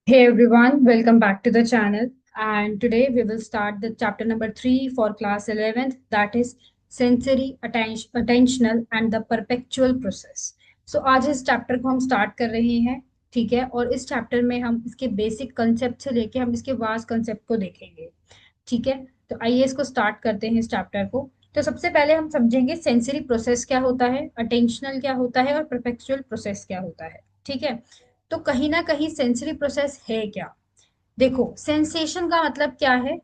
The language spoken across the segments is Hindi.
Hey everyone, welcome back to the channel. And today we will start the chapter number 3 for class 11th, that is sensory attentional and the perpetual process. So आज इस चैप्टर को हम स्टार्ट कर रहे हैं, ठीक है। और इस चैप्टर में हम इसके बेसिक कंसेप्ट से लेके हम इसके वास्ट कंसेप्ट को देखेंगे, ठीक है। तो आइए इसको स्टार्ट करते हैं इस चैप्टर को। तो सबसे पहले हम समझेंगे सेंसरी प्रोसेस क्या होता है, अटेंशनल क्या होता है और परपेचुअल प्रोसेस क्या होता है, ठीक है। तो कहीं ना कहीं सेंसरी प्रोसेस है क्या। देखो, सेंसेशन का मतलब क्या है,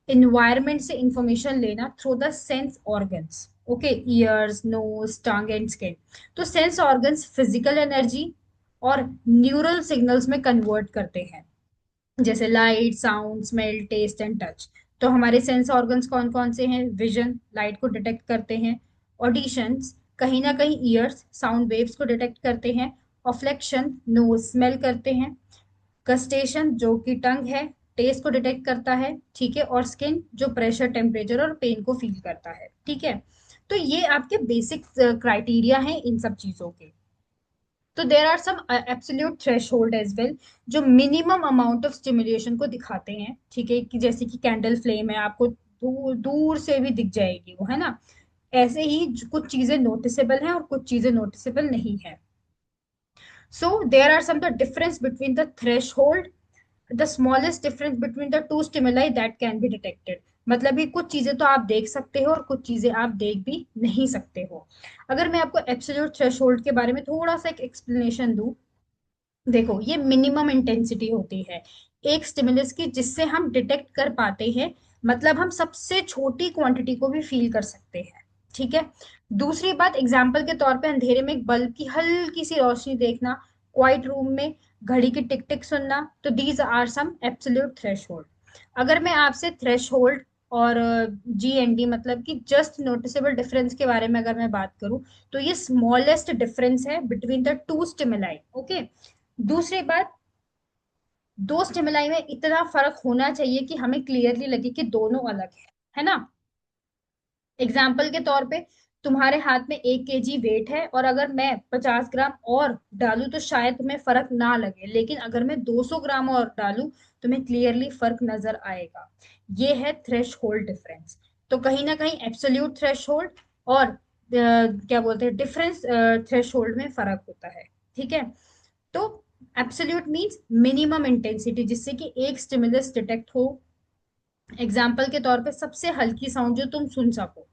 इन्वायरमेंट से इंफॉर्मेशन लेना through the sense organs. Okay, ears, nose, tongue and skin. तो सेंस ऑर्गन्स फिजिकल एनर्जी और न्यूरल सिग्नल्स में कन्वर्ट करते हैं, जैसे light, sound, smell, taste and touch. तो हमारे सेंस ऑर्गन्स कौन कौन से हैं, विजन, लाइट को डिटेक्ट करते हैं। ऑडिशंस, कहीं ना कहीं ईयर्स साउंड वेव्स को डिटेक्ट करते हैं। ऑफ्लेक्शन, नोज स्मेल करते हैं। गस्टेशन, जो कि टंग है, टेस्ट को डिटेक्ट करता है, ठीक है। और स्किन, जो प्रेशर, टेम्परेचर और पेन को फील करता है, ठीक है। तो ये आपके बेसिक क्राइटेरिया हैं इन सब चीजों के। तो there are some absolute threshold as well, जो मिनिमम अमाउंट ऑफ स्टिमुलेशन को दिखाते हैं, ठीक है। कि जैसे कि कैंडल फ्लेम है, आपको दूर दूर से भी दिख जाएगी वो, है ना। ऐसे ही कुछ चीजें नोटिसेबल हैं और कुछ चीजें नोटिसेबल नहीं है। So there are some the difference between the threshold, the smallest difference between the two stimuli that can be detected. मतलब ये कुछ चीजें तो आप देख सकते हो और कुछ चीजें आप देख भी नहीं सकते हो। अगर मैं आपको एब्सोल्यूट थ्रेशोल्ड के बारे में थोड़ा सा एक एक्सप्लेनेशन दूं, देखो, ये मिनिमम इंटेंसिटी होती है एक स्टिमुलस की जिससे हम डिटेक्ट कर पाते हैं। मतलब हम सबसे छोटी क्वांटिटी को भी फील कर सकते हैं, ठीक है। दूसरी बात, एग्जाम्पल के तौर पे अंधेरे में एक बल्ब की हल्की सी रोशनी देखना, क्वाइट रूम में घड़ी की टिक टिक सुनना, तो these are some absolute threshold. अगर मैं आपसे थ्रेशोल्ड और GND, मतलब कि जस्ट नोटिसेबल डिफरेंस के बारे में अगर मैं बात करूं, तो ये स्मॉलेस्ट डिफरेंस है between the two stimuli, okay. दूसरी बात, दो स्टिमुलाई में इतना फर्क होना चाहिए कि हमें क्लियरली लगे कि दोनों अलग है ना। एग्जाम्पल के तौर पे, तुम्हारे हाथ में 1 kg वेट है और अगर मैं 50 ग्राम और डालूं तो शायद तुम्हें फर्क ना लगे, लेकिन अगर मैं 200 ग्राम और डालूं तुम्हें क्लियरली फर्क नजर आएगा। ये है थ्रेश होल्ड डिफरेंस। तो कहीं ना कहीं एब्सोल्यूट थ्रेश होल्ड और क्या बोलते हैं डिफरेंस थ्रेश होल्ड में फर्क होता है, ठीक है। तो एब्सोल्यूट मींस मिनिमम इंटेंसिटी जिससे कि एक स्टिमुलस डिटेक्ट हो, एग्जाम्पल के तौर पे सबसे हल्की साउंड जो तुम सुन सको।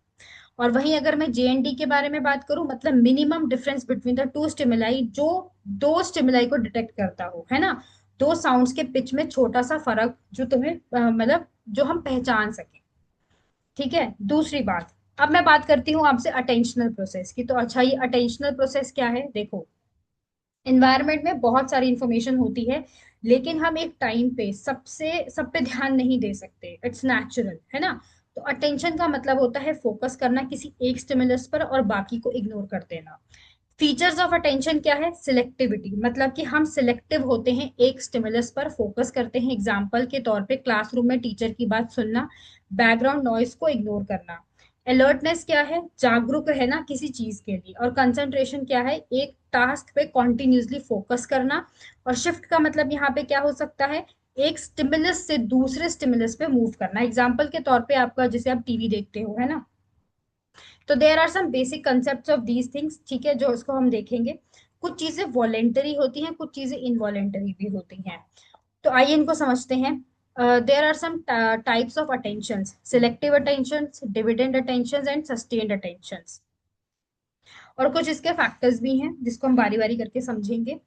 और वहीं अगर मैं JND के बारे में बात करूं, मतलब minimum difference between the two stimuli, जो दो स्टिमुलाई को डिटेक्ट करता हो, है ना। दो साउंड्स के पिच में छोटा सा फर्क जो तुम्हें मतलब जो हम पहचान सके, ठीक है। दूसरी बात, अब मैं बात करती हूँ आपसे अटेंशनल प्रोसेस की। तो अच्छा, ये अटेंशनल प्रोसेस क्या है, देखो, एनवायरनमेंट में बहुत सारी इंफॉर्मेशन होती है, लेकिन हम एक टाइम पे सब पे ध्यान नहीं दे सकते, इट्स नेचुरल, है ना। तो अटेंशन का मतलब होता है फोकस करना किसी एक स्टिमुलस पर और बाकी को इग्नोर कर देना। फीचर्स ऑफ अटेंशन क्या है, सिलेक्टिविटी, मतलब कि हम सिलेक्टिव होते हैं, एक स्टिमुलस पर फोकस करते हैं। एग्जाम्पल के तौर पे क्लासरूम में टीचर की बात सुनना, बैकग्राउंड नॉइस को इग्नोर करना। अलर्टनेस क्या है, जागरूक रहना किसी चीज के लिए। और कंसंट्रेशन क्या है, एक टास्क पे कॉन्टिन्यूसली फोकस करना। और शिफ्ट का मतलब यहाँ पे क्या हो सकता है, एक स्टिमुलस से दूसरे स्टिमुलस पे मूव करना। एग्जाम्पल के तौर पे आपका, जैसे आप टीवी देखते हो, है ना। तो there are some basic concept of these things, ठीक है, जो इसको हम देखेंगे। कुछ चीजें वॉलेंटरी होती हैं, कुछ चीजें इनवॉलेंटरी भी होती हैं। तो आइए इनको समझते हैं। There are some types of attention, selective attention, dividend attention and sustained attention. और कुछ इसके फैक्टर्स भी हैं जिसको हम बारी बारी करके समझेंगे।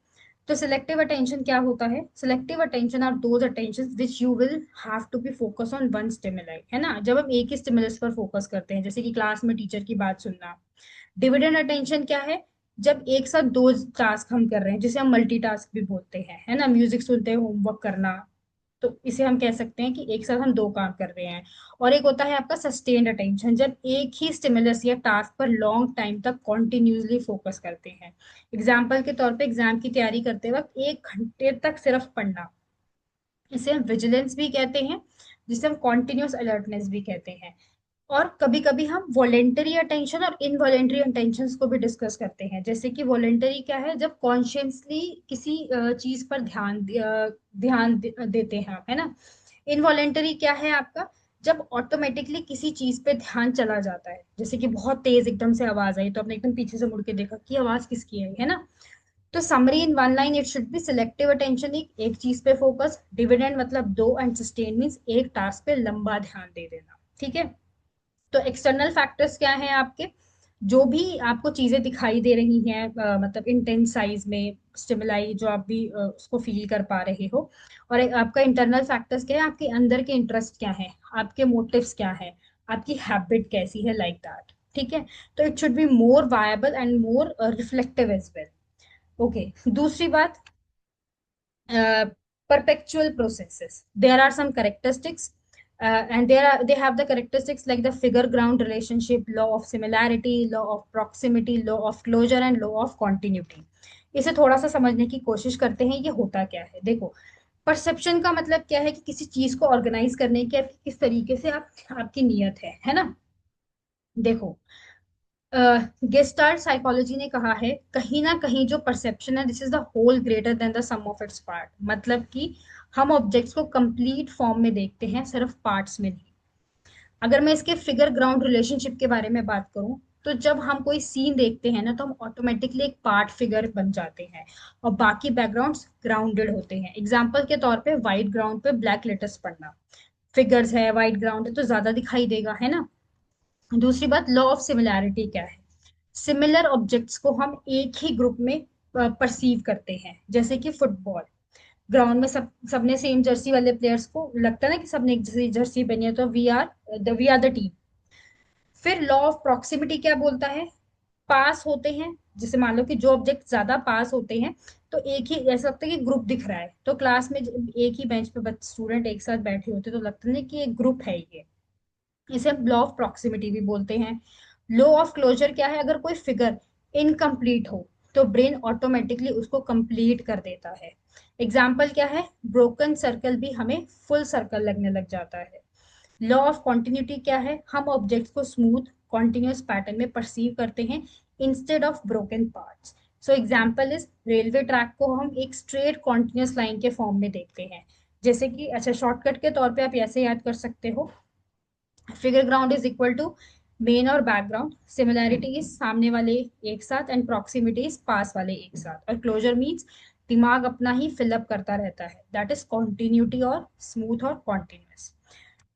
तो सिलेक्टिव अटेंशन क्या होता है, selective attention are those attention which you will have to be focus on one stimuli, है ना। जब हम एक ही स्टिमुलस पर फोकस करते हैं, जैसे कि क्लास में टीचर की बात सुनना। डिविडेंड अटेंशन क्या है, जब एक साथ दो टास्क हम कर रहे हैं, जिसे हम मल्टीटास्क भी बोलते हैं, है ना। म्यूजिक सुनते हैं, होमवर्क करना, तो इसे हम कह सकते हैं कि एक साथ हम दो काम कर रहे हैं। और एक होता है आपका सस्टेन्ड अटेंशन, जब एक ही स्टिमुलस या टास्क पर लॉन्ग टाइम तक कॉन्टिन्यूसली फोकस करते हैं। एग्जाम्पल के तौर पे एग्जाम की तैयारी करते वक्त 1 घंटे तक सिर्फ पढ़ना, इसे हम विजिलेंस भी कहते हैं, जिसे हम कॉन्टिन्यूस अलर्टनेस भी कहते हैं। और कभी कभी हम वॉलेंटरी अटेंशन और इनवॉलेंटरी अटेंशन को भी डिस्कस करते हैं। जैसे कि वॉलेंटरी क्या है, जब कॉन्शियसली किसी चीज पर देते हैं आप, है ना। इनवॉलेंटरी क्या है आपका, जब ऑटोमेटिकली किसी चीज पे ध्यान चला जाता है, जैसे कि बहुत तेज एकदम से आवाज आई तो आपने एकदम पीछे से मुड़ के देखा कि आवाज किसकी है ना। तो summary in one line, it should B selective attention, एक चीज पे फोकस। डिविडेंड मतलब दो, एंड सस्टेन मीन्स एक टास्क पे लंबा ध्यान दे देना। ठीक है। तो एक्सटर्नल फैक्टर्स क्या हैं आपके, जो भी आपको चीजें दिखाई दे रही हैं, मतलब इंटेंस साइज में स्टिमुलाई जो आप भी उसको फील कर पा रहे हो। और आपका इंटरनल फैक्टर्स क्या है, आपके अंदर के इंटरेस्ट क्या है, आपके मोटिव्स क्या है, आपकी हैबिट कैसी है, लाइक दैट। ठीक है। तो it should be more viable and more reflective as well. Okay, दूसरी बात, perpetual processes. There are some characteristics, and they have the characteristics like the figure ground relationship, law of similarity, law of proximity, law of closure, and law of continuity. इसे थोड़ा सा समझने की कोशिश करते हैं, ये होता क्या है। देखो, परसेप्शन का मतलब क्या है कि किसी चीज को ऑर्गेनाइज करने की आपकी किस तरीके से आपकी नीयत है ना। देखो, गेस्टाल्ट साइकोलॉजी ने कहा है, कहीं ना कहीं जो परसेप्शन है, this is the whole greater than the sum of its part. मतलब कि हम ऑब्जेक्ट्स को कंप्लीट फॉर्म में देखते हैं, सिर्फ पार्ट्स में नहीं। अगर मैं इसके फिगर ग्राउंड रिलेशनशिप के बारे में बात करूं, तो जब हम कोई सीन देखते हैं ना, तो हम ऑटोमेटिकली एक पार्ट फिगर बन जाते हैं, और बाकी बैकग्राउंड्स ग्राउंडेड होते हैं। एग्जाम्पल के तौर पे व्हाइट ग्राउंड पे ब्लैक लेटर्स पढ़ना, फिगर्स है, व्हाइट ग्राउंड है, तो ज्यादा दिखाई देगा, है ना। दूसरी बात, लॉ ऑफ सिमिलैरिटी क्या है, सिमिलर ऑब्जेक्ट्स को हम एक ही ग्रुप में परसीव करते हैं। जैसे कि फुटबॉल ग्राउंड में सबने सेम जर्सी वाले प्लेयर्स को लगता है ना कि सबने एक जैसी जर्सी पहनी है, तो वी आर द टीम। फिर लॉ ऑफ प्रॉक्सिमिटी क्या बोलता है, पास होते हैं, जैसे मान लो कि जो ऑब्जेक्ट ज्यादा पास होते हैं, तो एक ही ऐसा लगता है कि ग्रुप दिख रहा है। तो क्लास में एक ही बेंच पे स्टूडेंट एक साथ बैठे होते तो लगता है कि एक ग्रुप है ये। इसे हम लॉ ऑफ प्रॉक्सिमिटी भी बोलते हैं। लॉ ऑफ क्लोजर क्या है, अगर कोई फिगर इनकम्प्लीट हो, तो ब्रेन ऑटोमेटिकली उसको कंप्लीट कर देता है। एग्जाम्पल क्या है, ब्रोकन सर्कल भी हमें फुल सर्कल लगने लग जाता है। लॉ ऑफ कॉन्टिन्यूटी क्या है, हम ऑब्जेक्ट्स को स्मूथ कॉन्टिन्यूस पैटर्न में परसीव करते हैं instead of broken parts. So example is, railway track को हम एक स्ट्रेट कॉन्टिन्यूस लाइन के फॉर्म में देखते हैं। जैसे कि अच्छा, शॉर्टकट के तौर पे आप ऐसे याद कर सकते हो, figure ground is equal to main और बैकग्राउंड, सिमिलैरिटी इज सामने वाले एक साथ, एंड प्रॉक्सिमिटी इज पास वाले एक साथ, और क्लोजर मीन्स दिमाग अपना ही फिलअप करता रहता है, दैट इज कॉन्टिन्यूटी और स्मूथ और continuous.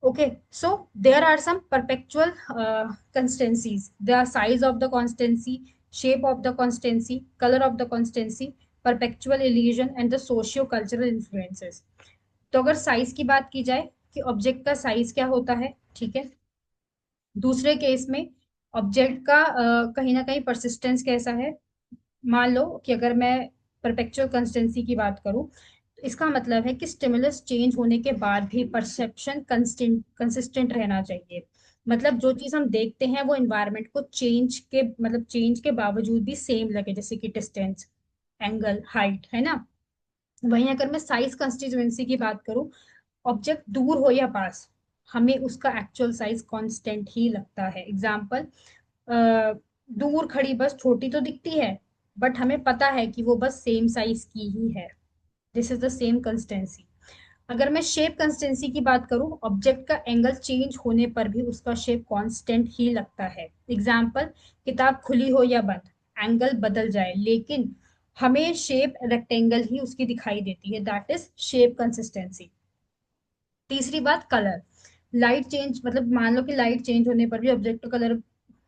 Okay, so there are some perpetual constancies. The size of the constancy, shape of the constancy, color of the constancy, perpetual illusion, and the socio-cultural influences. तो अगर साइज की बात की जाए कि ऑब्जेक्ट का साइज क्या होता है, ठीक है। दूसरे केस में ऑब्जेक्ट का कहीं ना कहीं परसिस्टेंस कैसा है। मान लो कि अगर मैं परपेचुअल कंसिस्टेंसी की बात करूं, तो इसका मतलब है कि स्टिमुलस चेंज होने के बाद भी परसेप्शन कंसिस्टेंट रहना चाहिए। मतलब जो चीज हम देखते हैं वो इन्वायरमेंट को चेंज के बावजूद भी सेम लगे, जैसे कि डिस्टेंस, एंगल, हाइट, है ना। वहीं अगर मैं साइज कंस्टिट्यूएंसी की बात करूं, ऑब्जेक्ट दूर हो या पास, हमें उसका एक्चुअल साइज कांस्टेंट ही लगता है। एग्जाम्पल, दूर खड़ी बस छोटी तो दिखती है, बट हमें पता है कि वो बस सेम साइज की ही है। This is the same consistency. अगर मैं शेप कंसिस्टेंसी की बात करूं, ऑब्जेक्ट का एंगल चेंज होने पर भी उसका शेप कांस्टेंट ही लगता है। एग्जाम्पल, किताब खुली हो या बंद, एंगल बदल जाए लेकिन हमें शेप रेक्टेंगल ही उसकी दिखाई देती है, दैट इज शेप कंसिस्टेंसी। तीसरी बात, कलर। लाइट चेंज मतलब मान लो कि लाइट चेंज होने पर भी ऑब्जेक्ट कलर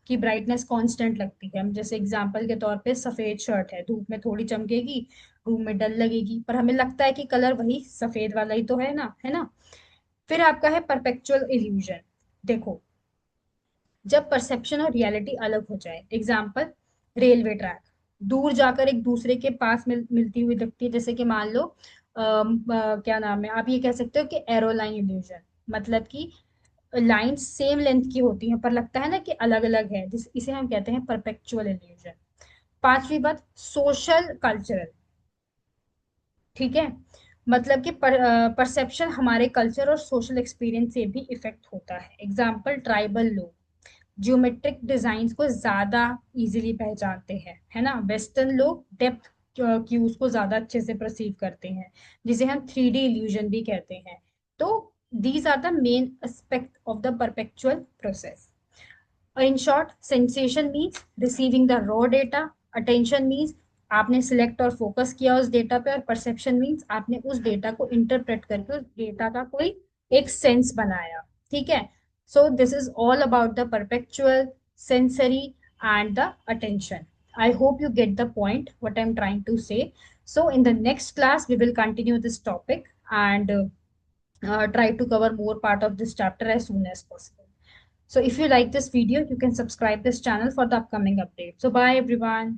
की ब्राइटनेस कांस्टेंट लगती है। हम जैसे एग्जांपल के तौर पे सफेद शर्ट है, धूप में थोड़ी चमकेगी, रूम में डल लगेगी, पर हमें लगता है कि कलर वही सफेद वाला ही तो है ना। फिर आपका है परपेचुअल इल्यूजन। देखो, जब परसेप्शन और रियलिटी अलग हो जाए। एग्जाम्पल, रेलवे ट्रैक, दूर जाकर एक दूसरे के पास मिलती हुई दिखती है, जैसे कि मान लो क्या नाम है, आप ये कह सकते हो कि एरोलाइन इल्यूजन। मतलब कि लाइन सेम लेंथ की होती हैं पर लगता है ना कि अलग अलग है, इसे हम कहते हैं परपेचुअल इल्यूजन। पांचवी बात, सोशल कल्चरल। ठीक है। मतलब कि परसेप्शन हमारे कल्चर और सोशल एक्सपीरियंस से भी इफेक्ट होता है। एग्जाम्पल, ट्राइबल लोग ज्योमेट्रिक डिजाइन को ज्यादा इजीली पहचानते हैं, है ना। वेस्टर्न लोग डेप्थ क्यूज को ज्यादा अच्छे से परसीव करते हैं, जिसे हम 3D इल्यूजन भी कहते हैं। तो these are the main aspect of the perpetual process. In short, sensation means receiving the raw data, attention means आपने सिलेक्ट और फोकस किया उस डेटा पे, और परसेप्शन मीन्स आपने उस डेटा को इंटरप्रेट करके उस डेटा का कोई एक सेंस बनाया। ठीक है। So this is all about the perpetual, sensory and the attention. I hope you get the point what I'm trying to say. So in the next class we will continue this topic and try to cover more part of this chapter as soon as possible. So if you like this video, you can subscribe this channel for the upcoming update. So bye everyone.